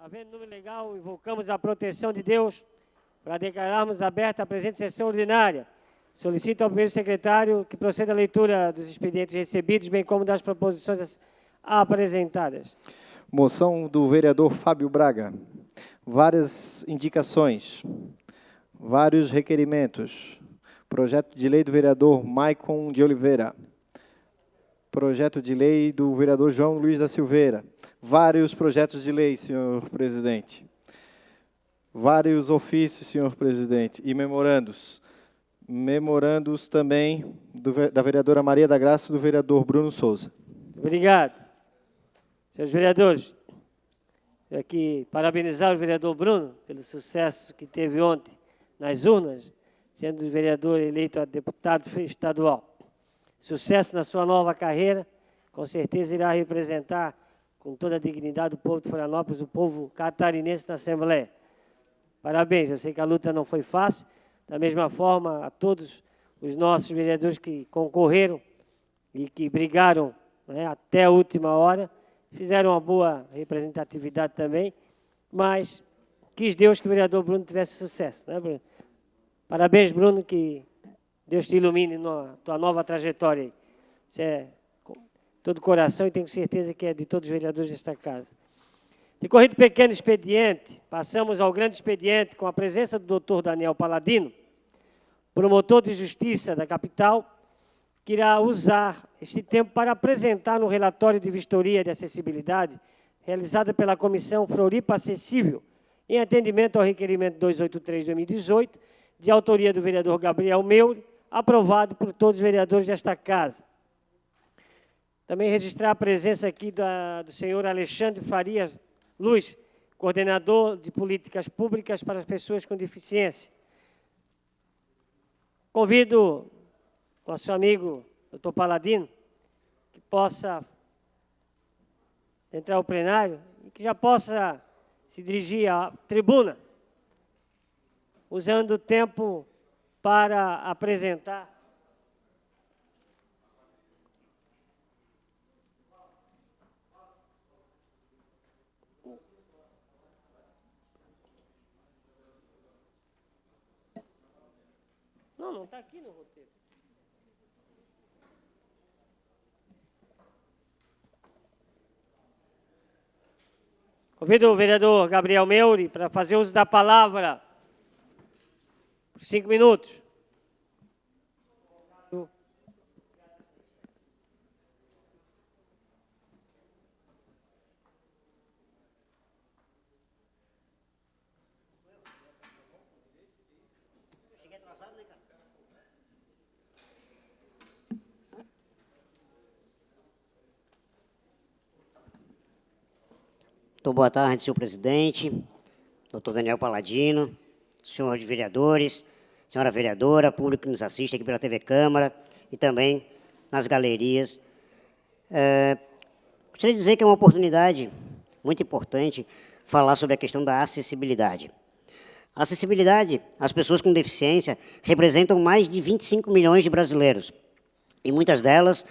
Havendo número legal, invocamos a proteção de Deus para declararmos aberta a presente sessão ordinária. Solicito ao primeiro secretário que proceda à leitura dos expedientes recebidos, bem como das proposições apresentadas. Moção do vereador Fábio Braga. Várias indicações, vários requerimentos. Projeto de lei do vereador Maicon de Oliveira. Projeto de lei do vereador João Luiz da Silveira. Vários projetos de lei, senhor presidente. Vários ofícios, senhor presidente, e memorandos. Memorandos também da vereadora Maria da Graça e do vereador Bruno Souza. Obrigado. Senhores vereadores, eu aqui parabenizar o vereador Bruno pelo sucesso que teve ontem nas urnas, sendo vereador eleito a deputado estadual. Sucesso na sua nova carreira, com certeza irá representar com toda a dignidade o povo de Florianópolis, o povo catarinense na Assembleia. Parabéns, eu sei que a luta não foi fácil, da mesma forma a todos os nossos vereadores que concorreram e que brigaram, né, até a última hora, fizeram uma boa representatividade também, mas quis Deus que o vereador Bruno tivesse sucesso, né, Bruno? Parabéns, Bruno, que Deus te ilumine na tua nova trajetória. Isso é com todo o coração e tenho certeza que é de todos os vereadores desta casa. Decorrido pequeno expediente, passamos ao grande expediente com a presença do doutor Daniel Paladino, promotor de justiça da capital, que irá usar este tempo para apresentar no relatório de vistoria de acessibilidade realizada pela Comissão Floripa Acessível, em atendimento ao requerimento 283/2018, de autoria do vereador Gabriel Meuri, aprovado por todos os vereadores desta casa. Também registrar a presença aqui do senhor Alexandre Farias Luz, coordenador de políticas públicas para as pessoas com deficiência. Convido nosso amigo, doutor Paladino, que possa entrar ao plenário e que já possa se dirigir à tribuna, usando o tempo para apresentar não está aqui no roteiro. Convido o vereador Gabriel Meuri para fazer uso da palavra por 5 minutos. Então, boa tarde, senhor presidente, doutor Daniel Paladino, senhores vereadores, senhora vereadora, público que nos assiste aqui pela TV Câmara e também nas galerias. Gostaria de dizer que é uma oportunidade muito importante falar sobre a questão da acessibilidade. A acessibilidade às pessoas com deficiência representam mais de 25 milhões de brasileiros e muitas delas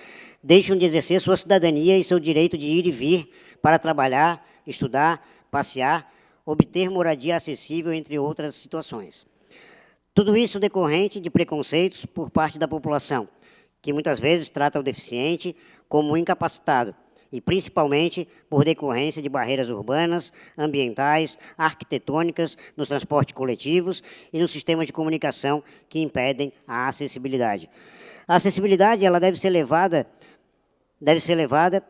deixam de exercer sua cidadania e seu direito de ir e vir para trabalhar, estudar, passear, obter moradia acessível, entre outras situações. Tudo isso decorrente de preconceitos por parte da população, que muitas vezes trata o deficiente como incapacitado, e principalmente por decorrência de barreiras urbanas, ambientais, arquitetônicas, nos transportes coletivos e nos sistemas de comunicação que impedem a acessibilidade. A acessibilidade ela deve ser levada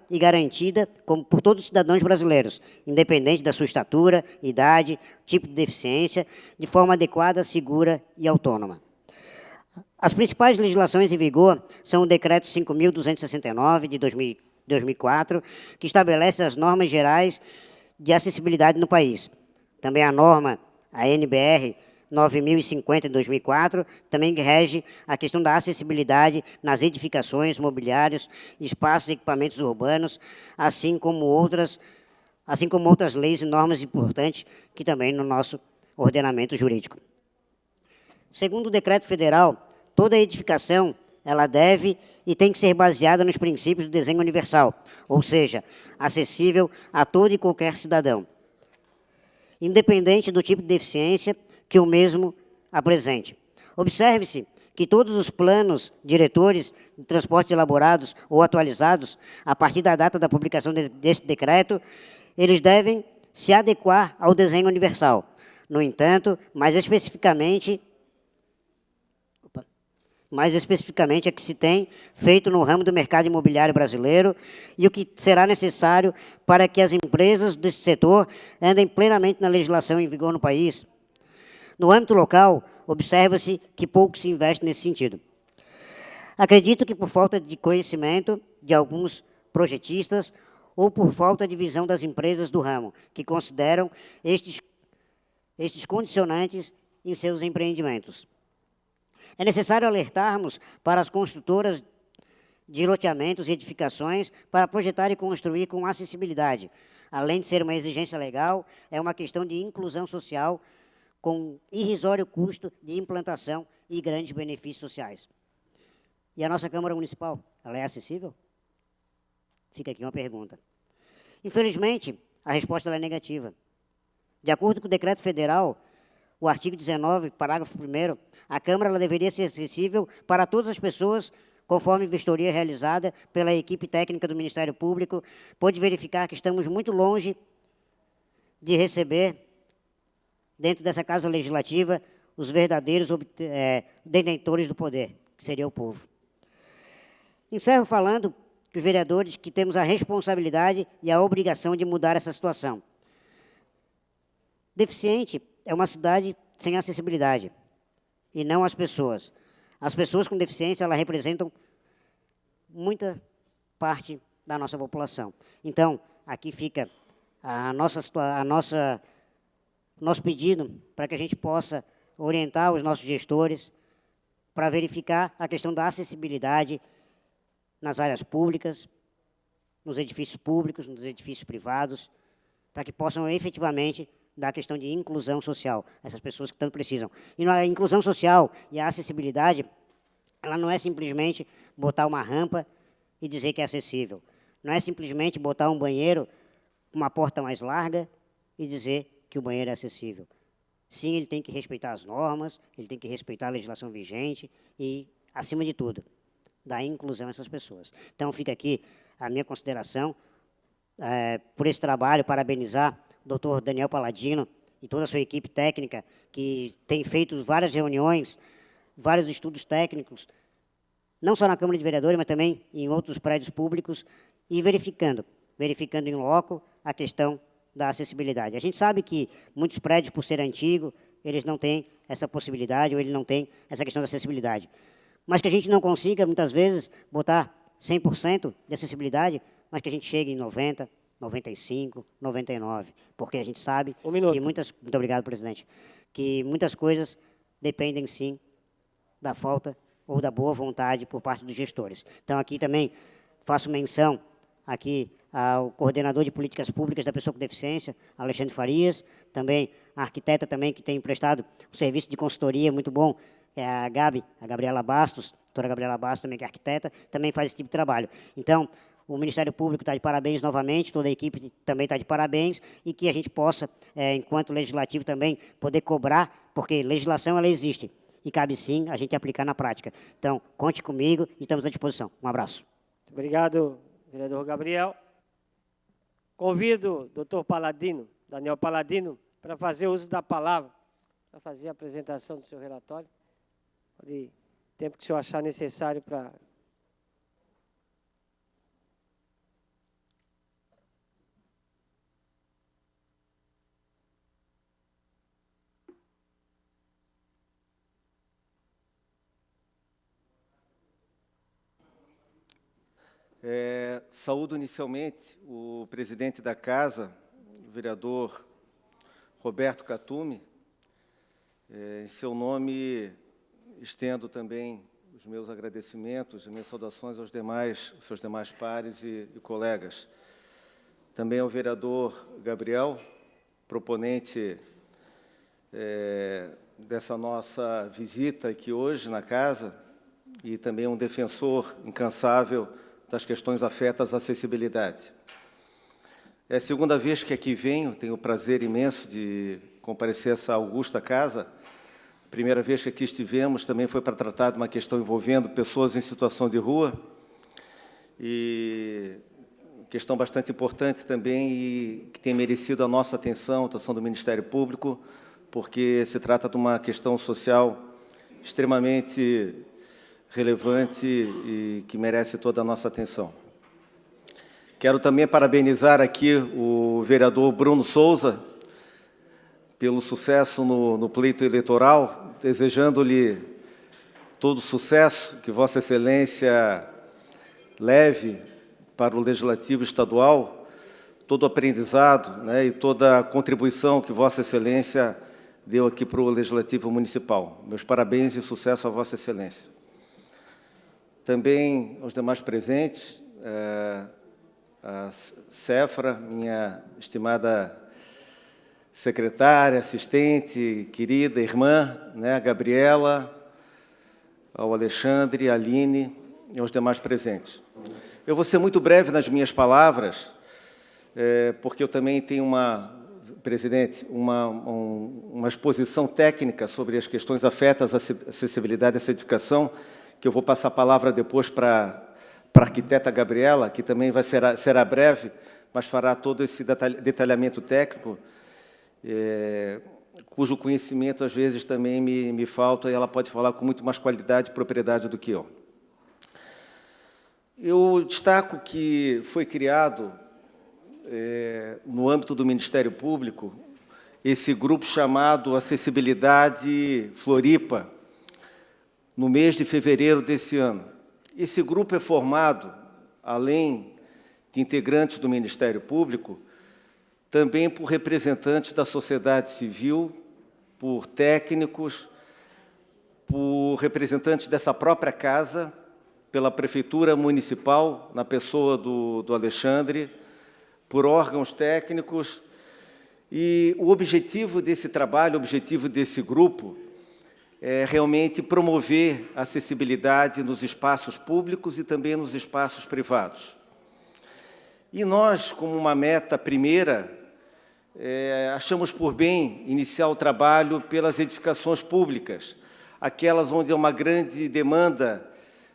e garantida por todos os cidadãos brasileiros, independente da sua estatura, idade, tipo de deficiência, de forma adequada, segura e autônoma. As principais legislações em vigor são o Decreto 5.269, de 2004, que estabelece as normas gerais de acessibilidade no país. Também a norma, a NBR 9.050, de 2004, também rege a questão da acessibilidade nas edificações, mobiliários, espaços e equipamentos urbanos, assim como outras leis e normas importantes que também no nosso ordenamento jurídico. Segundo o decreto federal, toda edificação ela deve e tem que ser baseada nos princípios do desenho universal, ou seja, acessível a todo e qualquer cidadão. independente do tipo de deficiência que o mesmo apresente. Observe-se que todos os planos diretores de transporte elaborados ou atualizados a partir da data da publicação deste decreto, eles devem se adequar ao desenho universal. No entanto, mais especificamente a que se tem feito no ramo do mercado imobiliário brasileiro e o que será necessário para que as empresas desse setor andem plenamente na legislação em vigor no país. No âmbito local, observa-se que pouco se investe nesse sentido. Acredito que por falta de conhecimento de alguns projetistas ou por falta de visão das empresas do ramo, que consideram estes condicionantes em seus empreendimentos. É necessário alertarmos para as construtoras de loteamentos e edificações para projetar e construir com acessibilidade. Além de ser uma exigência legal, é uma questão de inclusão social com irrisório custo de implantação e grandes benefícios sociais. E a nossa Câmara Municipal, ela é acessível? Fica aqui uma pergunta. Infelizmente, a resposta é negativa. De acordo com o decreto federal, o artigo 19, parágrafo 1º, a Câmara ela deveria ser acessível para todas as pessoas, conforme vistoria realizada pela equipe técnica do Ministério Público, pôde verificar que estamos muito longe de receber, dentro dessa Casa Legislativa, os verdadeiros detentores do poder, que seria o povo. Encerro falando que os vereadores que temos a responsabilidade e a obrigação de mudar essa situação. Deficiente é uma cidade sem acessibilidade, e não as pessoas. As pessoas com deficiência, elas representam muita parte da nossa população. Então, aqui fica nosso pedido para que a gente possa orientar os nossos gestores para verificar a questão da acessibilidade nas áreas públicas, nos edifícios públicos, nos edifícios privados, para que possam efetivamente dar a questão de inclusão social, essas pessoas que tanto precisam. E a inclusão social e a acessibilidade, ela não é simplesmente botar uma rampa e dizer que é acessível. Não é simplesmente botar um banheiro com uma porta mais larga e dizer que o banheiro é acessível. Sim, ele tem que respeitar as normas, ele tem que respeitar a legislação vigente e, acima de tudo, dar inclusão a essas pessoas. Então, fica aqui a minha consideração por esse trabalho, parabenizar o doutor Daniel Paladino e toda a sua equipe técnica, que tem feito várias reuniões, vários estudos técnicos, não só na Câmara de Vereadores, mas também em outros prédios públicos, e verificando em loco a questão da acessibilidade. A gente sabe que muitos prédios, por ser antigos, eles não têm essa possibilidade, ou eles não têm essa questão da acessibilidade. Mas que a gente não consiga, muitas vezes, botar 100% de acessibilidade, mas que a gente chegue em 90%, 95%, 99%, porque a gente sabe que muitas... Muito obrigado, presidente. Que muitas coisas dependem, sim, da falta ou da boa vontade por parte dos gestores. Então, aqui também faço menção aqui ao coordenador de políticas públicas da pessoa com deficiência, Alexandre Farias, também a arquiteta também que tem prestado um serviço de consultoria muito bom, é a Gabriela Bastos, a doutora Gabriela Bastos, também que é arquiteta, também faz esse tipo de trabalho. Então, o Ministério Público está de parabéns novamente, toda a equipe também está de parabéns, e que a gente possa, enquanto legislativo também, poder cobrar, porque legislação ela existe, e cabe sim a gente aplicar na prática. Então, conte comigo e estamos à disposição. Um abraço. Muito obrigado, vereador Gabriel. Convido o doutor Paladino, Daniel Paladino, para fazer uso da palavra, para fazer a apresentação do seu relatório. Pode, tempo que o senhor achar necessário para... Saúdo inicialmente o presidente da Casa, o vereador Roberto Catumi. Em seu nome, estendo também os meus agradecimentos, as minhas saudações aos seus demais pares e colegas. Também ao vereador Gabriel, proponente dessa nossa visita aqui hoje na Casa, e também um defensor incansável das questões afetas à acessibilidade. É a segunda vez que aqui venho, tenho o prazer imenso de comparecer a essa augusta casa. A primeira vez que aqui estivemos também foi para tratar de uma questão envolvendo pessoas em situação de rua. E questão bastante importante também e que tem merecido a nossa atenção, a atenção do Ministério Público, porque se trata de uma questão social extremamente relevante e que merece toda a nossa atenção. Quero também parabenizar aqui o vereador Bruno Souza pelo sucesso no pleito eleitoral, desejando-lhe todo o sucesso que Vossa Excelência leve para o Legislativo Estadual, todo o aprendizado, né, e toda a contribuição que Vossa Excelência deu aqui para o Legislativo Municipal. Meus parabéns e sucesso a Vossa Excelência. Também aos demais presentes, a Cefra, minha estimada secretária, assistente, querida irmã, né, a Gabriela, ao Alexandre, a Aline e aos demais presentes. Eu vou ser muito breve nas minhas palavras, porque eu também tenho presidente, uma exposição técnica sobre as questões afetas à acessibilidade e essa edificação, que eu vou passar a palavra depois para a arquiteta Gabriela, que também será breve, mas fará todo esse detalhamento técnico, cujo conhecimento, às vezes, também me falta, e ela pode falar com muito mais qualidade e propriedade do que eu. Eu destaco que foi criado, no âmbito do Ministério Público, esse grupo chamado Acessibilidade Floripa, no mês de fevereiro desse ano. Esse grupo é formado, além de integrantes do Ministério Público, também por representantes da sociedade civil, por técnicos, por representantes dessa própria casa, pela Prefeitura Municipal, na pessoa do Alexandre, por órgãos técnicos. E o objetivo desse trabalho, o objetivo desse grupo, é realmente promover a acessibilidade nos espaços públicos e também nos espaços privados. E nós, como uma meta primeira, achamos por bem iniciar o trabalho pelas edificações públicas, aquelas onde há uma grande demanda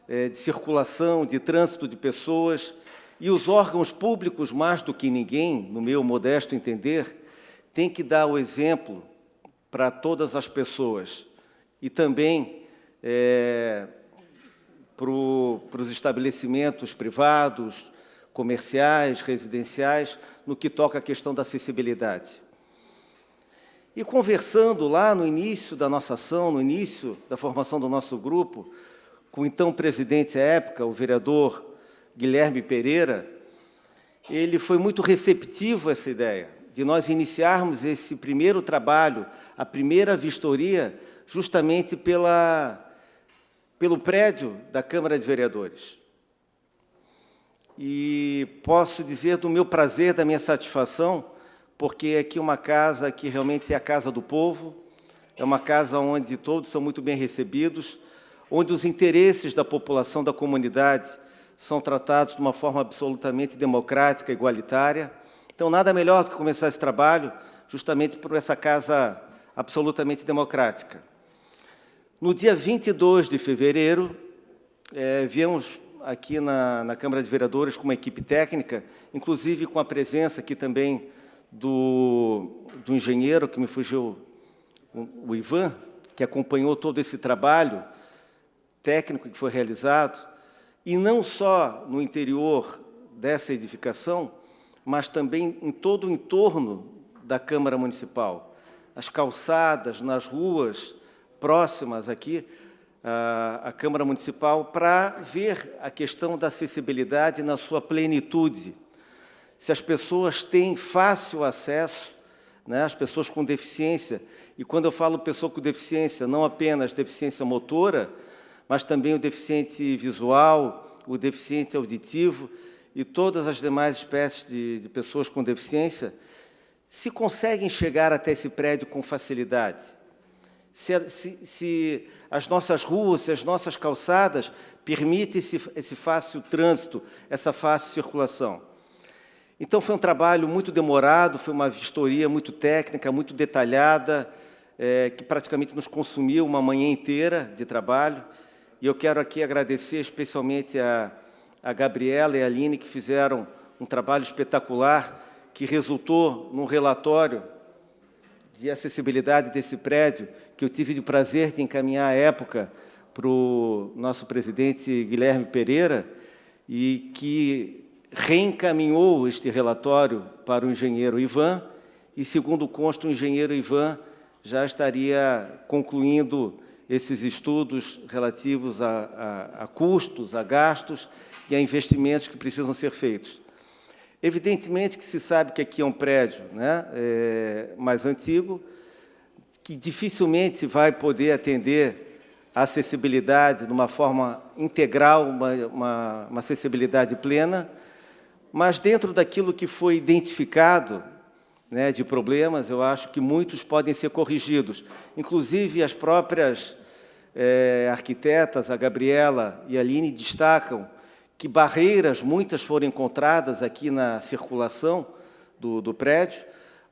de circulação, de trânsito de pessoas, e os órgãos públicos, mais do que ninguém, no meu modesto entender, têm que dar o exemplo para todas as pessoas, e também para os estabelecimentos privados, comerciais, residenciais, no que toca à questão da acessibilidade. E conversando lá no início da nossa ação, no início da formação do nosso grupo, com o então presidente à época, o vereador Guilherme Pereira, ele foi muito receptivo a essa ideia, de nós iniciarmos esse primeiro trabalho, a primeira vistoria, justamente pelo prédio da Câmara de Vereadores. E posso dizer do meu prazer, da minha satisfação, porque aqui é uma casa que realmente é a casa do povo, é uma casa onde todos são muito bem recebidos, onde os interesses da população, da comunidade, são tratados de uma forma absolutamente democrática, igualitária. Então, nada melhor do que começar esse trabalho justamente por essa casa absolutamente democrática. No dia 22 de fevereiro, viemos aqui na Câmara de Vereadores com uma equipe técnica, inclusive com a presença aqui também do engenheiro, que me fugiu, o Ivan, que acompanhou todo esse trabalho técnico que foi realizado, e não só no interior dessa edificação, mas também em todo o entorno da Câmara Municipal, as calçadas, nas ruas próximas aqui à Câmara Municipal, para ver a questão da acessibilidade na sua plenitude. Se as pessoas têm fácil acesso, né, as pessoas com deficiência, e quando eu falo pessoa com deficiência, não apenas deficiência motora, mas também o deficiente visual, o deficiente auditivo e todas as demais espécies de pessoas com deficiência, se conseguem chegar até esse prédio com facilidade. Se as nossas ruas, se as nossas calçadas permitem esse fácil trânsito, essa fácil circulação. Então, foi um trabalho muito demorado, foi uma vistoria muito técnica, muito detalhada, que praticamente nos consumiu uma manhã inteira de trabalho. E eu quero aqui agradecer especialmente a Gabriela e a Aline, que fizeram um trabalho espetacular, que resultou num relatório de acessibilidade desse prédio, que eu tive o prazer de encaminhar à época para o nosso presidente Guilherme Pereira, e que reencaminhou este relatório para o engenheiro Ivan, e, segundo consta, o engenheiro Ivan já estaria concluindo esses estudos relativos a custos, a gastos e a investimentos que precisam ser feitos. Evidentemente que se sabe que aqui é um prédio, né, mais antigo, que dificilmente vai poder atender a acessibilidade de uma forma integral, uma acessibilidade plena, mas dentro daquilo que foi identificado, né, de problemas, eu acho que muitos podem ser corrigidos. Inclusive, as próprias arquitetas, a Gabriela e a Aline, destacam que barreiras muitas foram encontradas aqui na circulação do prédio,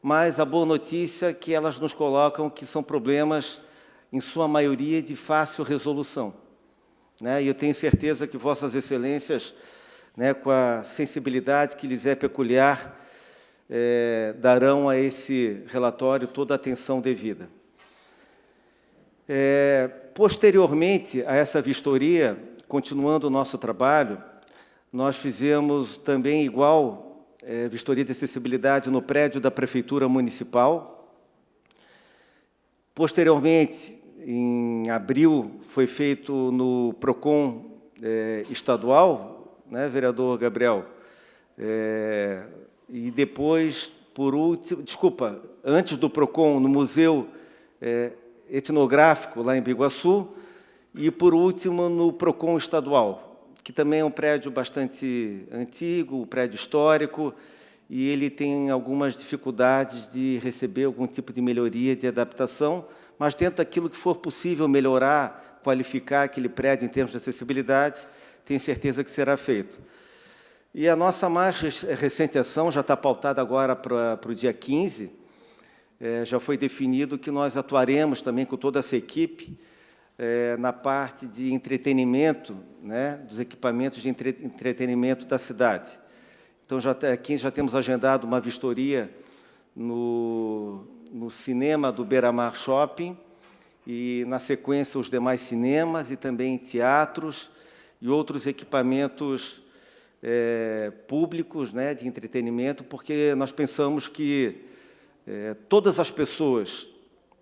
mas a boa notícia é que elas nos colocam que são problemas, em sua maioria, de fácil resolução, né? E eu tenho certeza que Vossas Excelências, né, com a sensibilidade que lhes é peculiar, darão a esse relatório toda a atenção devida. Posteriormente a essa vistoria, continuando o nosso trabalho, nós fizemos também igual vistoria de acessibilidade no prédio da Prefeitura Municipal. Posteriormente, em abril, foi feito no PROCON estadual, né, vereador Gabriel? E depois, por último, antes do PROCON, no Museu Etnográfico, lá em Biguaçu, e, por último, no PROCON estadual, que também é um prédio bastante antigo, um prédio histórico, e ele tem algumas dificuldades de receber algum tipo de melhoria, de adaptação, mas dentro daquilo que for possível melhorar, qualificar aquele prédio em termos de acessibilidade, tenho certeza que será feito. E a nossa mais recente ação já está pautada agora para o dia 15, já foi definido que nós atuaremos também com toda essa equipe na parte de entretenimento, né, dos equipamentos de entretenimento da cidade. Então, aqui já temos agendado uma vistoria no cinema do Beira-Mar Shopping e, na sequência, os demais cinemas e também teatros e outros equipamentos públicos, né, de entretenimento, porque nós pensamos que todas as pessoas,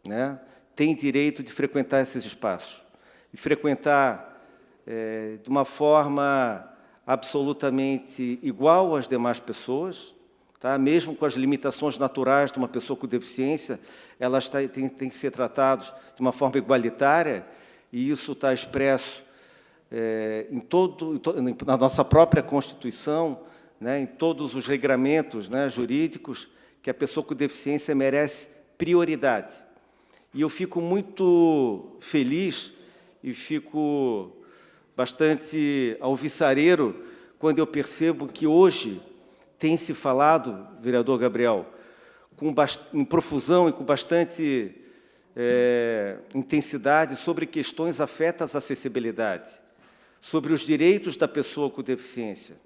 né, têm direito de frequentar esses espaços e frequentar de uma forma absolutamente igual às demais pessoas, tá? Mesmo com as limitações naturais de uma pessoa com deficiência, elas têm que ser tratadas de uma forma igualitária, e isso está expresso na nossa própria Constituição, né, em todos os regramentos, né, jurídicos, que a pessoa com deficiência merece prioridade. E eu fico muito feliz e fico bastante alvissareiro quando eu percebo que hoje tem se falado, vereador Gabriel, com profusão e com bastante intensidade sobre questões afetas à acessibilidade, sobre os direitos da pessoa com deficiência.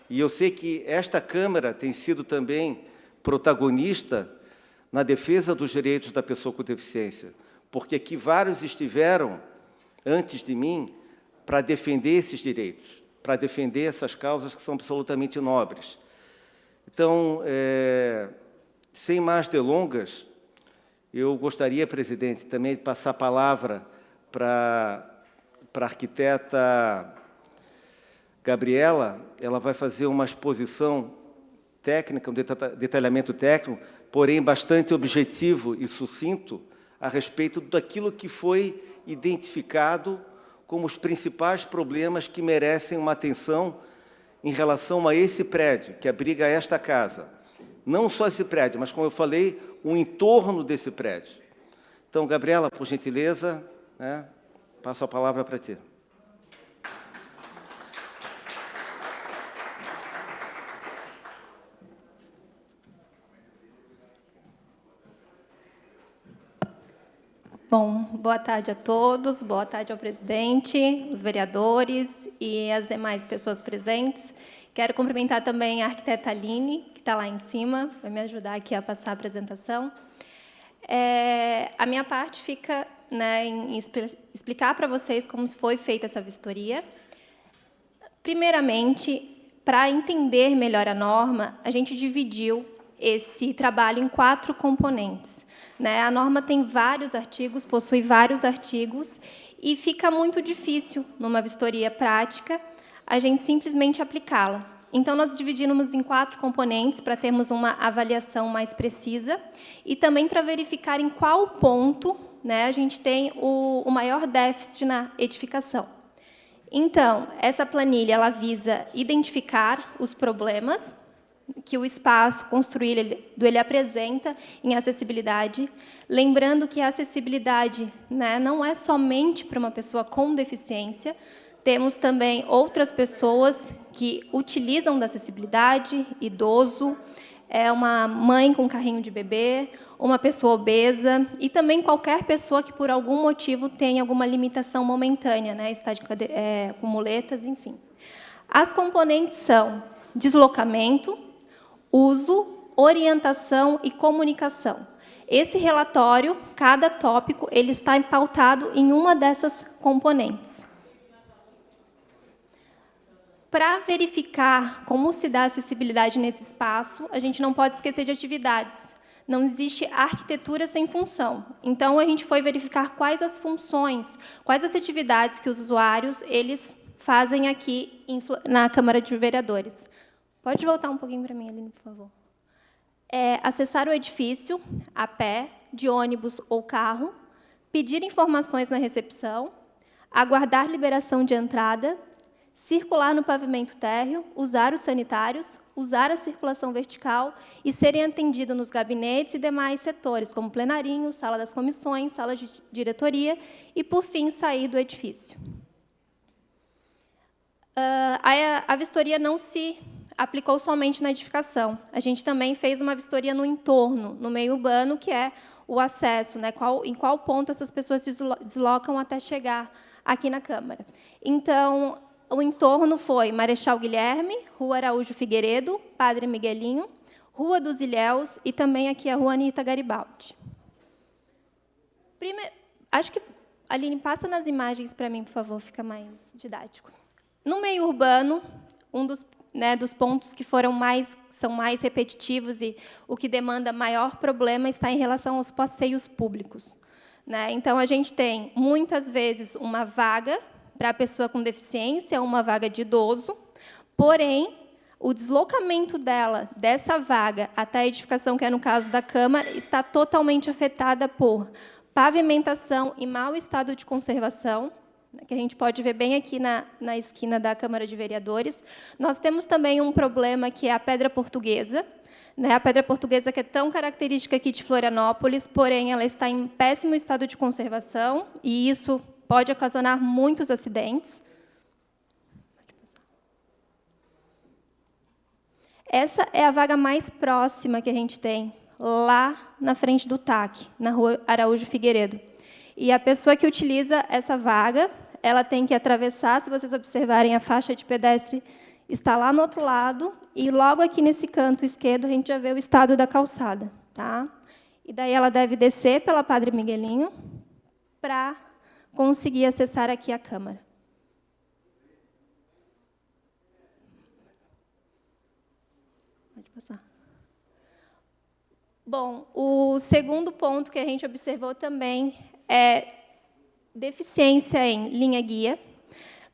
E eu sei que esta Câmara tem sido também protagonista na defesa dos direitos da pessoa com deficiência, porque aqui vários estiveram, antes de mim, para defender esses direitos, para defender essas causas que são absolutamente nobres. Então, sem mais delongas, eu gostaria, presidente, também de passar a palavra para a arquiteta Gabriela. Ela vai fazer uma exposição técnica, um detalhamento técnico, porém bastante objetivo e sucinto, a respeito daquilo que foi identificado como os principais problemas que merecem uma atenção em relação a esse prédio, que abriga esta casa. Não só esse prédio, mas, como eu falei, o entorno desse prédio. Então, Gabriela, por gentileza, né, passo a palavra para ti. Bom, boa tarde a todos, boa tarde ao presidente, os vereadores e as demais pessoas presentes. Quero cumprimentar também a arquiteta Aline, que está lá em cima, vai me ajudar aqui a passar a apresentação. A minha parte fica, né, em explicar para vocês como foi feita essa vistoria. Primeiramente, para entender melhor a norma, a gente dividiu esse trabalho em 4 componentes. Né? A norma tem vários artigos, possui vários artigos, e fica muito difícil, numa vistoria prática, a gente simplesmente aplicá-la. Então, nós dividimos em 4 componentes para termos uma avaliação mais precisa e também para verificar em qual ponto, né, a gente tem o maior déficit na edificação. Então, essa planilha ela visa identificar os problemas que o espaço construído ele apresenta em acessibilidade, lembrando que a acessibilidade, né, não é somente para uma pessoa com deficiência, temos também outras pessoas que utilizam da acessibilidade, idoso, uma mãe com carrinho de bebê, uma pessoa obesa e também qualquer pessoa que, por algum motivo, tenha alguma limitação momentânea, né, está com muletas, enfim. As componentes são deslocamento, uso, orientação e comunicação. Esse relatório, cada tópico, ele está pautado em uma dessas componentes. Para verificar como se dá acessibilidade nesse espaço, a gente não pode esquecer de atividades. Não existe arquitetura sem função. Então, a gente foi verificar quais as funções, quais as atividades que os usuários eles fazem aqui na Câmara de Vereadores. Pode voltar um pouquinho para mim, Aline, por favor. Acessar o edifício a pé, de ônibus ou carro, pedir informações na recepção, aguardar liberação de entrada, circular no pavimento térreo, usar os sanitários, usar a circulação vertical e serem atendidos nos gabinetes e demais setores, como plenarinho, sala das comissões, sala de diretoria e, por fim, sair do edifício. A vistoria não se aplicou somente na edificação. A gente também fez uma vistoria no entorno, no meio urbano, que é o acesso, né, em qual ponto essas pessoas se deslocam até chegar aqui na Câmara. Então, o entorno foi Marechal Guilherme, Rua Araújo Figueiredo, Padre Miguelinho, Rua dos Ilhéus e também aqui a Rua Anita Garibaldi. Acho que, Aline, passa nas imagens para mim, por favor, fica mais didático. No meio urbano, um dos pontos que são mais repetitivos e o que demanda maior problema está em relação aos passeios públicos. Né? Então, a gente tem, muitas vezes, uma vaga para a pessoa com deficiência, uma vaga de idoso, porém, o deslocamento dessa vaga até a edificação, que é no caso da Câmara, está totalmente afetada por pavimentação e mau estado de conservação, que a gente pode ver bem aqui na esquina da Câmara de Vereadores. Nós temos também um problema, que é a pedra portuguesa, né? A pedra portuguesa que é tão característica aqui de Florianópolis, porém, ela está em péssimo estado de conservação, e isso pode ocasionar muitos acidentes. Essa é a vaga mais próxima que a gente tem, lá na frente do TAC, na Rua Araújo Figueiredo. E a pessoa que utiliza essa vaga, ela tem que atravessar, se vocês observarem, a faixa de pedestre está lá no outro lado, e logo aqui nesse canto esquerdo a gente já vê o estado da calçada. Tá? E daí ela deve descer pela Padre Miguelinho para conseguir acessar aqui a Câmara. Pode passar. Bom, o segundo ponto que a gente observou também é deficiência em linha-guia.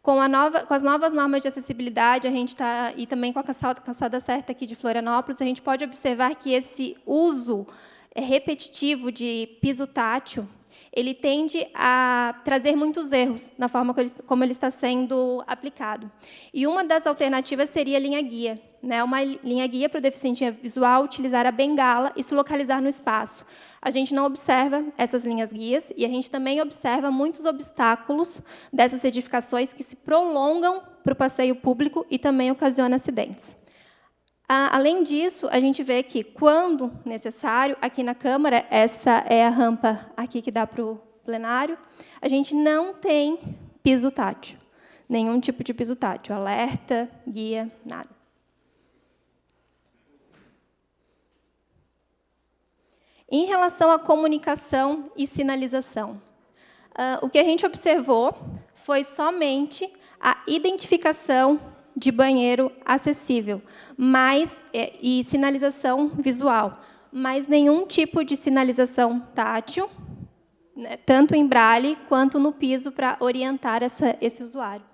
Com as novas normas de acessibilidade, a gente está, e também com a calçada certa aqui de Florianópolis, a gente pode observar que esse uso repetitivo de piso tátil, ele tende a trazer muitos erros na forma como ele está sendo aplicado. E uma das alternativas seria a linha-guia, né? Uma linha-guia para o deficiente visual utilizar a bengala e se localizar no espaço. A gente não observa essas linhas-guias e a gente também observa muitos obstáculos dessas edificações que se prolongam para o passeio público e também ocasionam acidentes. Além disso, a gente vê que, quando necessário, aqui na Câmara, essa é a rampa aqui que dá para o plenário, a gente não tem piso tátil. Nenhum tipo de piso tátil, alerta, guia, nada. Em relação à comunicação e sinalização, o que a gente observou foi somente a identificação de banheiro acessível, e sinalização visual, mas nenhum tipo de sinalização tátil, né, tanto em braille quanto no piso, para orientar esse usuário.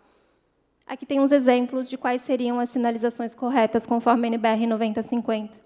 Aqui tem uns exemplos de quais seriam as sinalizações corretas, conforme a NBR 9050.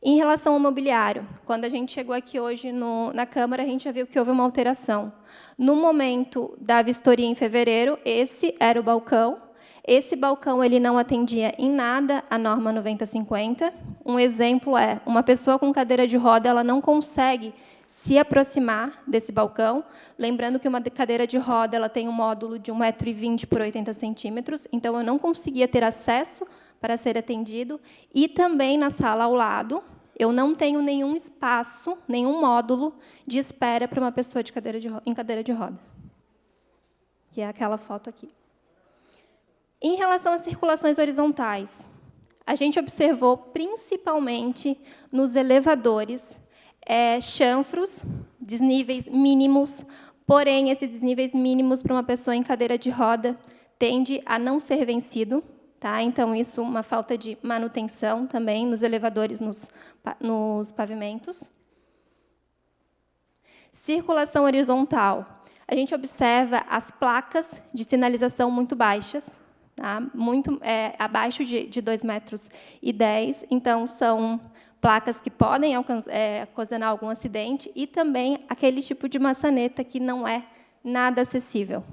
Em relação ao mobiliário, quando a gente chegou aqui hoje na Câmara, a gente já viu que houve uma alteração. No momento da vistoria em fevereiro, esse era o balcão. Esse balcão ele não atendia em nada a norma 9050. Um exemplo é, uma pessoa com cadeira de roda ela não consegue se aproximar desse balcão. Lembrando que uma cadeira de roda ela tem um módulo de 1,20 m por 80 centímetros, então eu não conseguia ter acesso para ser atendido. E também na sala ao lado, eu não tenho nenhum espaço, nenhum módulo de espera para uma pessoa em cadeira de roda. Que é aquela foto aqui. Em relação às circulações horizontais, a gente observou, principalmente nos elevadores, chanfros, desníveis mínimos, porém, esses desníveis mínimos para uma pessoa em cadeira de roda tende a não ser vencido. Tá? Então, isso é uma falta de manutenção também nos elevadores, nos pavimentos. Circulação horizontal. A gente observa as placas de sinalização muito baixas, tá? Abaixo de 2,10 metros. Então, são placas que podem ocasionar algum acidente, e também aquele tipo de maçaneta que não é nada acessível.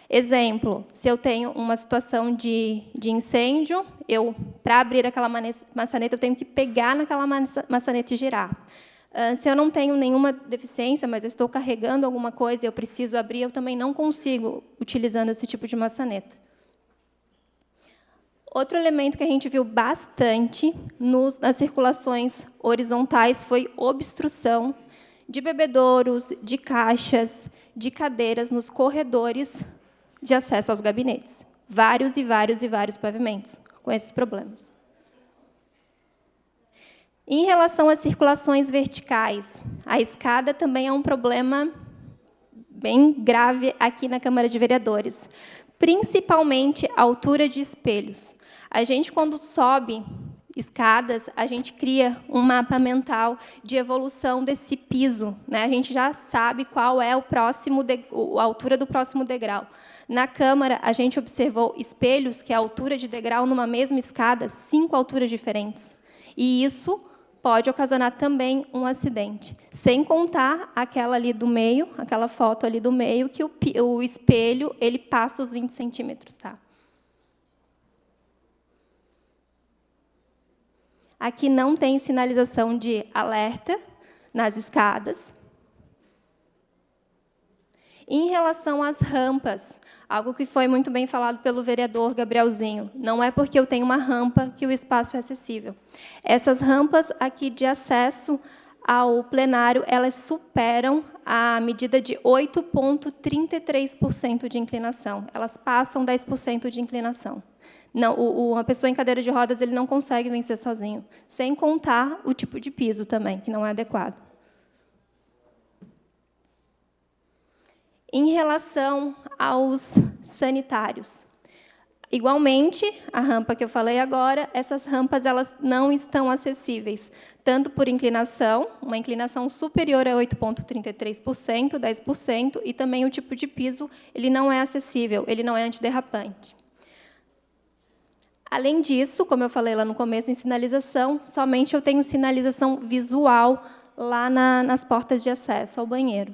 Exemplo, se eu tenho uma situação de incêndio, para abrir aquela maçaneta, eu tenho que pegar naquela maçaneta e girar. Se eu não tenho nenhuma deficiência, mas eu estou carregando alguma coisa e eu preciso abrir, eu também não consigo, utilizando esse tipo de maçaneta. Outro elemento que a gente viu bastante nas circulações horizontais foi obstrução de bebedouros, de caixas, de cadeiras nos corredores de acesso aos gabinetes. Vários e vários pavimentos com esses problemas. Em relação às circulações verticais, a escada também é um problema bem grave aqui na Câmara de Vereadores, principalmente a altura de espelhos. A gente, quando sobe escadas, a gente cria um mapa mental de evolução desse piso, né? A gente já sabe qual é a altura do próximo degrau. Na Câmara, a gente observou espelhos, que é a altura de degrau numa mesma escada, 5 alturas diferentes. E isso pode ocasionar também um acidente. Sem contar aquela ali do meio, aquela foto ali do meio, que o espelho ele passa os 20 centímetros. Tá? Aqui não tem sinalização de alerta nas escadas. Em relação às rampas, algo que foi muito bem falado pelo vereador Gabrielzinho, não é porque eu tenho uma rampa que o espaço é acessível. Essas rampas aqui de acesso ao plenário, elas superam a medida de 8,33% de inclinação. Elas passam 10% de inclinação. Não, uma pessoa em cadeira de rodas ele não consegue vencer sozinho, sem contar o tipo de piso também, que não é adequado. Em relação aos sanitários, igualmente, a rampa que eu falei agora, essas rampas elas não estão acessíveis, tanto por inclinação, uma inclinação superior a 8,33%, 10%, e também o tipo de piso ele não é acessível, ele não é antiderrapante. Além disso, como eu falei lá no começo, em sinalização, somente eu tenho sinalização visual lá nas portas de acesso ao banheiro.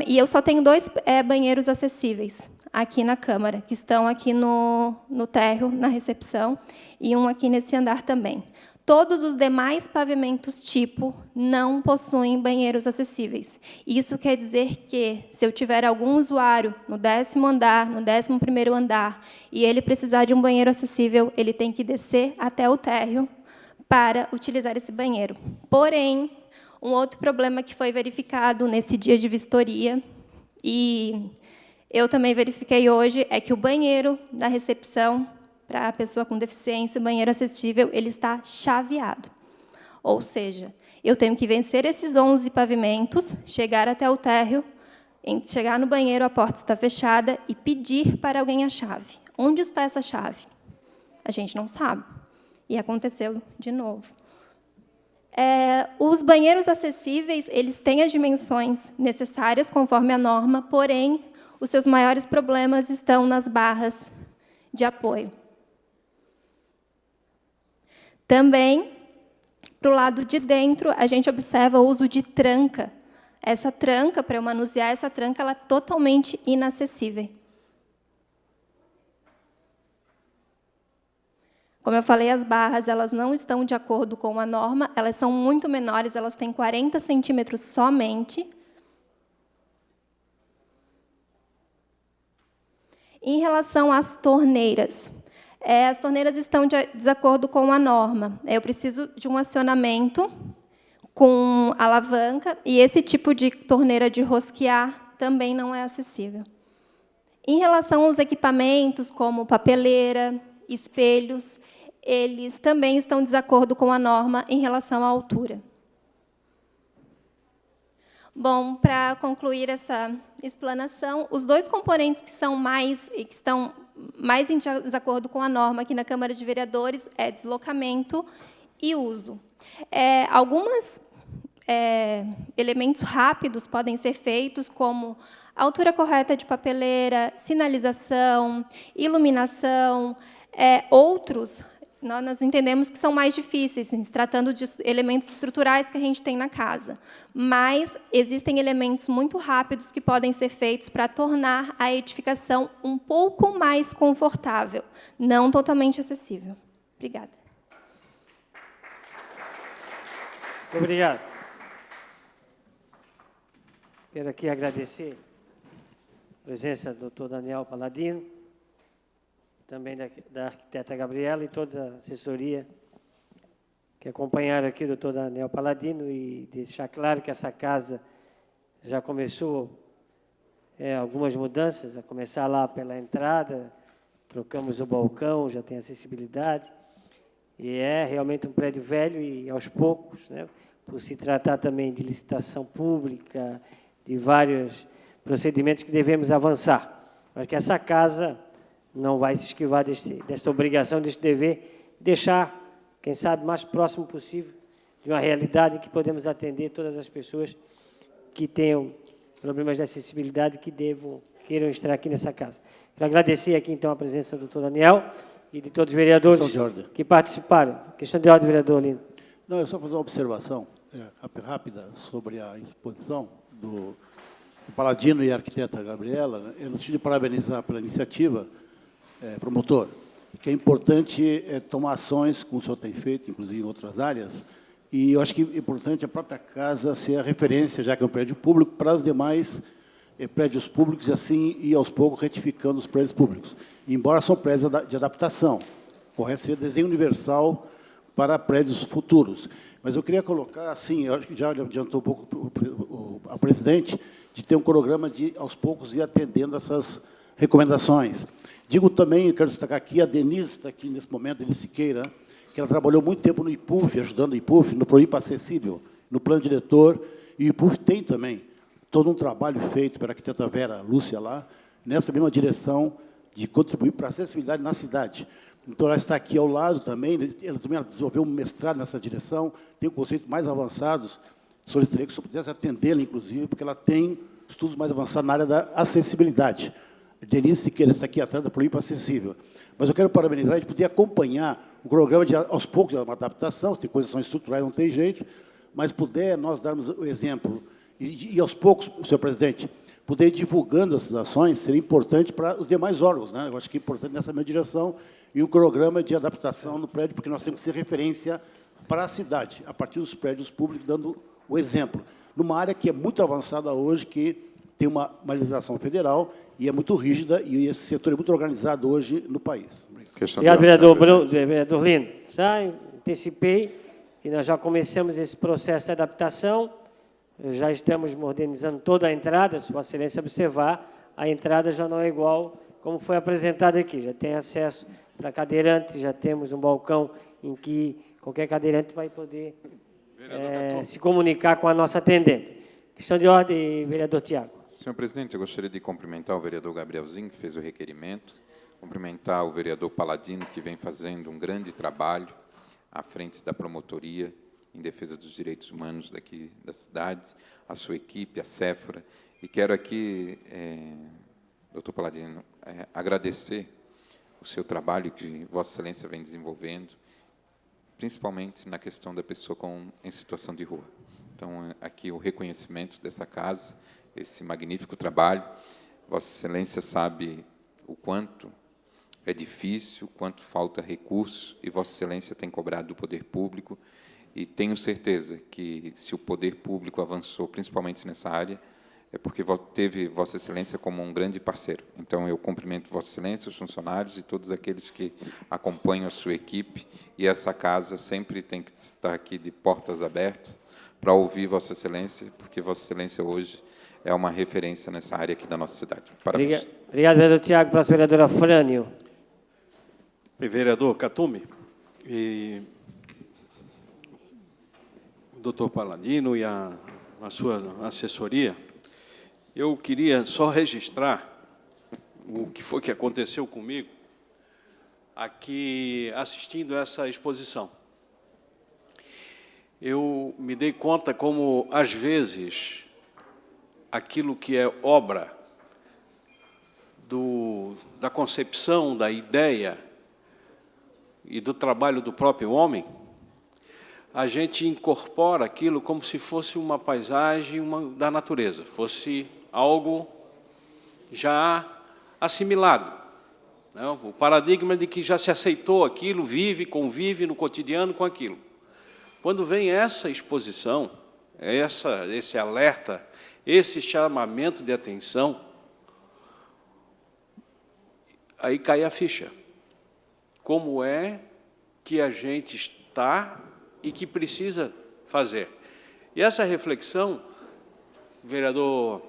E eu só tenho 2 banheiros acessíveis aqui na Câmara, que estão aqui no térreo, na recepção, e um aqui nesse andar também. Todos os demais pavimentos tipo não possuem banheiros acessíveis. Isso quer dizer que, se eu tiver algum usuário no 10º andar, no 11º andar, e ele precisar de um banheiro acessível, ele tem que descer até o térreo para utilizar esse banheiro. Porém, um outro problema que foi verificado nesse dia de vistoria, e eu também verifiquei hoje, é que o banheiro da recepção para a pessoa com deficiência, o banheiro acessível, ele está chaveado. Ou seja, eu tenho que vencer esses 11 pavimentos, chegar até o térreo, chegar no banheiro, a porta está fechada, e pedir para alguém a chave. Onde está essa chave? A gente não sabe. E aconteceu de novo. Os banheiros acessíveis, eles têm as dimensões necessárias, conforme a norma, porém, os seus maiores problemas estão nas barras de apoio. Também, para o lado de dentro, a gente observa o uso de tranca. Essa tranca, para eu manusear essa tranca, ela é totalmente inacessível. Como eu falei, as barras elas não estão de acordo com a norma, elas são muito menores, elas têm 40 centímetros somente. Em relação às torneiras estão de desacordo com a norma. Eu preciso de um acionamento com alavanca, e esse tipo de torneira de rosquear também não é acessível. Em relação aos equipamentos, como papeleira, espelhos, eles também estão de desacordo com a norma em relação à altura. Bom, para concluir essa explanação, os dois componentes que estão mais em desacordo com a norma aqui na Câmara de Vereadores é deslocamento e uso. Alguns elementos rápidos podem ser feitos, como altura correta de papeleira, sinalização, iluminação. Outros, nós entendemos que são mais difíceis, se tratando de elementos estruturais que a gente tem na casa. Mas existem elementos muito rápidos que podem ser feitos para tornar a edificação um pouco mais confortável, não totalmente acessível. Obrigada. Muito obrigado. Quero aqui agradecer a presença do Dr. Daniel Paladino, também da arquiteta Gabriela e toda a assessoria que acompanharam aqui o Dr. Daniel Paladino, e deixar claro que essa casa já começou algumas mudanças, a começar lá pela entrada, trocamos o balcão, já tem acessibilidade, e é realmente um prédio velho, e aos poucos, né, por se tratar também de licitação pública, de vários procedimentos que devemos avançar. Mas que essa casa não vai se esquivar desta obrigação, deste dever, deixar, quem sabe, mais próximo possível de uma realidade que podemos atender todas as pessoas que tenham problemas de acessibilidade, que queiram estar aqui nessa casa. Quero agradecer aqui, então, a presença do Dr. Daniel e de todos os vereadores que participaram. Questão de ordem, vereador Lino. Não, eu só fazer uma observação rápida sobre a exposição do Paladino e a arquiteta Gabriela, né? Eu preciso de parabenizar pela iniciativa, promotor, que é importante tomar ações, como o senhor tem feito, inclusive em outras áreas, e eu acho que é importante a própria casa ser a referência, já que é um prédio público, para os demais prédios públicos, e assim ir aos poucos retificando os prédios públicos. Embora são prédios de adaptação, correto seria desenho universal para prédios futuros. Mas eu queria colocar, assim, eu acho que já adiantou um pouco a presidente, de ter um cronograma de, aos poucos, ir atendendo essas recomendações. Digo também, eu quero destacar aqui, a Denise está aqui nesse momento, Denise Siqueira, que ela trabalhou muito tempo no IPUF, ajudando o IPUF, no PROIPA Acessível, no plano diretor, e o IPUF tem também todo um trabalho feito pela arquiteta Vera Lúcia lá, nessa mesma direção de contribuir para a acessibilidade na cidade. Então, ela está aqui ao lado também, ela desenvolveu um mestrado nessa direção, tem conceitos mais avançados, solicitaria que o senhor pudesse atendê-la, inclusive, porque ela tem estudos mais avançados na área da acessibilidade. Denise Siqueira está aqui atrás da PROIPA Acessível. Mas eu quero parabenizar, a gente poder acompanhar o programa de, aos poucos, uma adaptação, tem coisas que são estruturais, não tem jeito, mas puder nós darmos o exemplo, e aos poucos, senhor presidente, poder ir divulgando essas ações, seria importante para os demais órgãos, né? Eu acho que é importante nessa minha direção, e um programa de adaptação no prédio, porque nós temos que ser referência para a cidade, a partir dos prédios públicos, dando o exemplo, numa área que é muito avançada hoje, que tem uma legislação federal e é muito rígida, e esse setor é muito organizado hoje no país. Obrigado, vereador Lino. Já antecipei que nós já começamos esse processo de adaptação, já estamos modernizando toda a entrada, se Vossa Excelência observar, a entrada já não é igual como foi apresentado aqui, já tem acesso para cadeirante, já temos um balcão em que qualquer cadeirante vai poder se comunicar com a nossa atendente. Questão de ordem, vereador Tiago. Senhor presidente, eu gostaria de cumprimentar o vereador Gabrielzinho, que fez o requerimento, cumprimentar o vereador Paladino, que vem fazendo um grande trabalho à frente da promotoria em defesa dos direitos humanos daqui da cidade, a sua equipe, a Cefra, e quero aqui, doutor Paladino, agradecer o seu trabalho que Vossa Excelência vem desenvolvendo, principalmente na questão da pessoa em situação de rua. Então, aqui o reconhecimento dessa casa, esse magnífico trabalho. Vossa Excelência sabe o quanto é difícil, o quanto falta recurso, e Vossa Excelência tem cobrado do poder público, e tenho certeza que, se o poder público avançou, principalmente nessa área, é porque teve Vossa Excelência como um grande parceiro. Então, eu cumprimento Vossa Excelência, os funcionários e todos aqueles que acompanham a sua equipe, e essa casa sempre tem que estar aqui de portas abertas para ouvir Vossa Excelência, porque Vossa Excelência hoje é uma referência nessa área aqui da nossa cidade. Parabéns. Obrigado, vereador Tiago. Próximo, vereadora Frânio. Vereador Khatumi e o doutor Paladino e a sua assessoria, eu queria só registrar o que foi que aconteceu comigo aqui assistindo essa exposição. Eu me dei conta como, às vezes, aquilo que é obra da concepção, da ideia e do trabalho do próprio homem, a gente incorpora aquilo como se fosse uma paisagem da natureza, fosse algo já assimilado, né? O paradigma de que já se aceitou aquilo, vive, convive no cotidiano com aquilo. Quando vem essa exposição, esse alerta, esse chamamento de atenção, aí cai a ficha. Como é que a gente está e que precisa fazer? E essa reflexão, vereador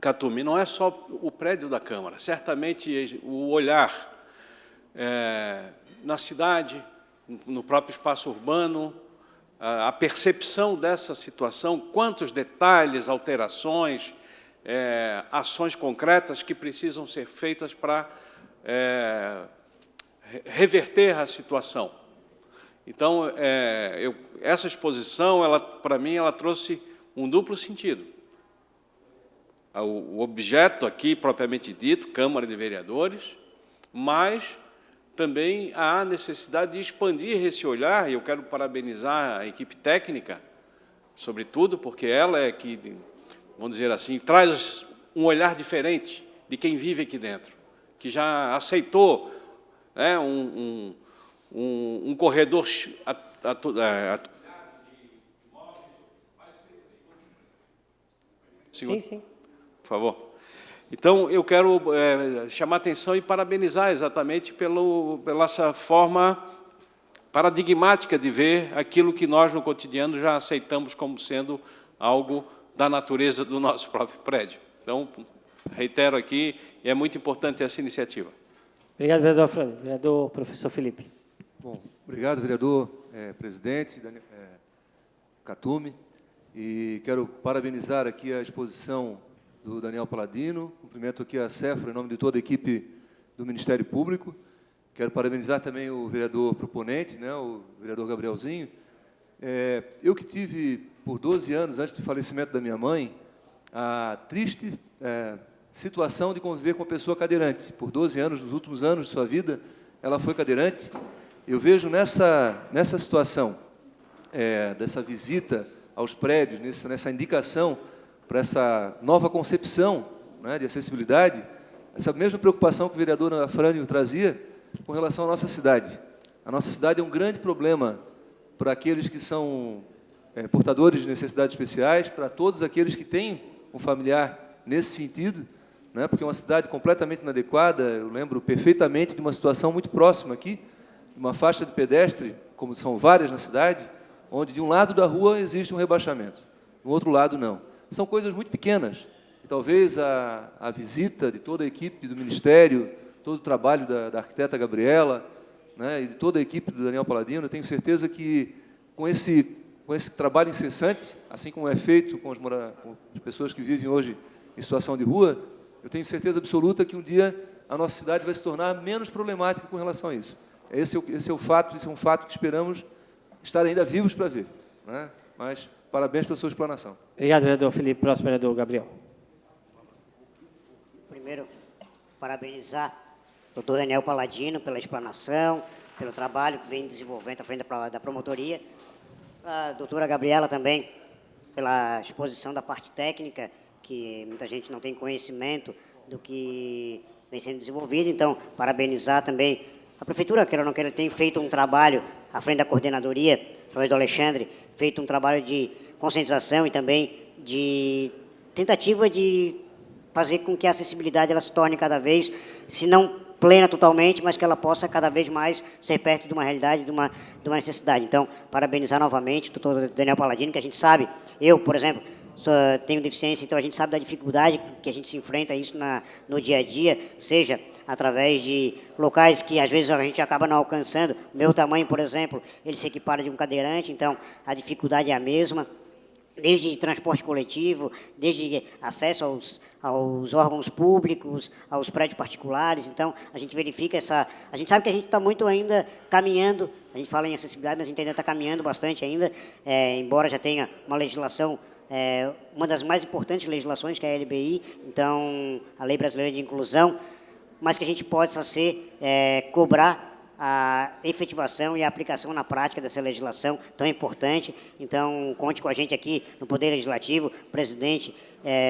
Khatumi, não é só o prédio da Câmara. Certamente o olhar na cidade, no próprio espaço urbano, a percepção dessa situação, quantos detalhes, alterações, ações concretas que precisam ser feitas para reverter a situação. Então, essa exposição, para mim, ela trouxe um duplo sentido. O objeto aqui, propriamente dito, Câmara de Vereadores, mas também há necessidade de expandir esse olhar, e eu quero parabenizar a equipe técnica, sobretudo, porque ela é que, vamos dizer assim, traz um olhar diferente de quem vive aqui dentro, que já aceitou um corredor Sim. Por favor. Então, eu quero chamar a atenção e parabenizar exatamente pela essa forma paradigmática de ver aquilo que nós, no cotidiano, já aceitamos como sendo algo da natureza do nosso próprio prédio. Então, reitero aqui, e é muito importante essa iniciativa. Obrigado, vereador Frânio. Vereador professor Felipe. Bom, obrigado, vereador presidente Khatumi. E quero parabenizar aqui a exposição do Daniel Paladino, cumprimento aqui a Cefra, em nome de toda a equipe do Ministério Público. Quero parabenizar também o vereador proponente, né, o vereador Gabrielzinho. Eu que tive, por 12 anos, antes do falecimento da minha mãe, a triste situação de conviver com uma pessoa cadeirante. Por 12 anos, nos últimos anos de sua vida, ela foi cadeirante. Eu vejo nessa situação, dessa visita aos prédios, nessa indicação para essa nova concepção, né, de acessibilidade, essa mesma preocupação que o vereador Frânio trazia com relação à nossa cidade. A nossa cidade é um grande problema para aqueles que são portadores de necessidades especiais, para todos aqueles que têm um familiar nesse sentido, né, porque é uma cidade completamente inadequada. Eu lembro perfeitamente de uma situação muito próxima aqui, uma faixa de pedestre como são várias na cidade, onde de um lado da rua existe um rebaixamento, do outro lado não. São coisas muito pequenas. E talvez a visita de toda a equipe do Ministério, todo o trabalho da arquiteta Gabriela, né, e de toda a equipe do Daniel Paladino, eu tenho certeza que com esse trabalho incessante, assim como é feito com as pessoas que vivem hoje em situação de rua, eu tenho certeza absoluta que um dia a nossa cidade vai se tornar menos problemática com relação a isso. Esse é um fato que esperamos estar ainda vivos para ver, né? Mas parabéns pela sua explanação. Obrigado, vereador Felipe. Próximo, vereador Gabriel. Primeiro, parabenizar o doutor Daniel Paladino pela explanação, pelo trabalho que vem desenvolvendo à frente da promotoria. A doutora Gabriela também, pela exposição da parte técnica, que muita gente não tem conhecimento do que vem sendo desenvolvido. Então, parabenizar também a prefeitura, queira ou não queira, tem feito um trabalho à frente da coordenadoria, através do Alexandre, feito um trabalho de conscientização e também de tentativa de fazer com que a acessibilidade ela se torne cada vez, se não plena totalmente, mas que ela possa cada vez mais ser perto de uma realidade, de uma necessidade. Então, parabenizar novamente o doutor Daniel Paladino, que a gente sabe, eu, por exemplo, tenho deficiência, então a gente sabe da dificuldade que a gente se enfrenta isso no dia a dia, seja através de locais que às vezes a gente acaba não alcançando. Meu tamanho, por exemplo, ele se equipara de um cadeirante, então a dificuldade é a mesma, desde transporte coletivo, desde acesso aos órgãos públicos, aos prédios particulares. Então, a gente verifica a gente sabe que a gente está muito ainda caminhando, a gente fala em acessibilidade, mas a gente ainda está caminhando bastante ainda, embora já tenha uma legislação, uma das mais importantes legislações, que é a LBI, então, a Lei Brasileira de Inclusão, mas que a gente possa cobrar a efetivação e a aplicação na prática dessa legislação tão importante. Então, conte com a gente aqui no Poder Legislativo, presidente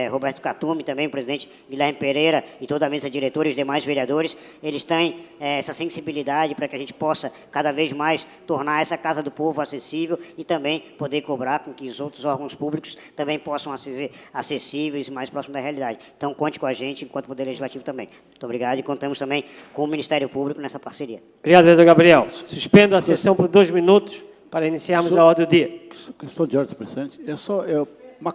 Roberto Katumy, também o presidente Guilherme Pereira e toda a mesa diretora e os demais vereadores, eles têm essa sensibilidade para que a gente possa cada vez mais tornar essa Casa do Povo acessível e também poder cobrar com que os outros órgãos públicos também possam ser acessíveis e mais próximos da realidade. Então, conte com a gente enquanto Poder Legislativo também. Muito obrigado e contamos também com o Ministério Público nessa parceria. Obrigado, vereador Gabriel. Suspendo a sessão por 2 minutos para iniciarmos a ordem do dia. Questão de ordem, presidente. É uma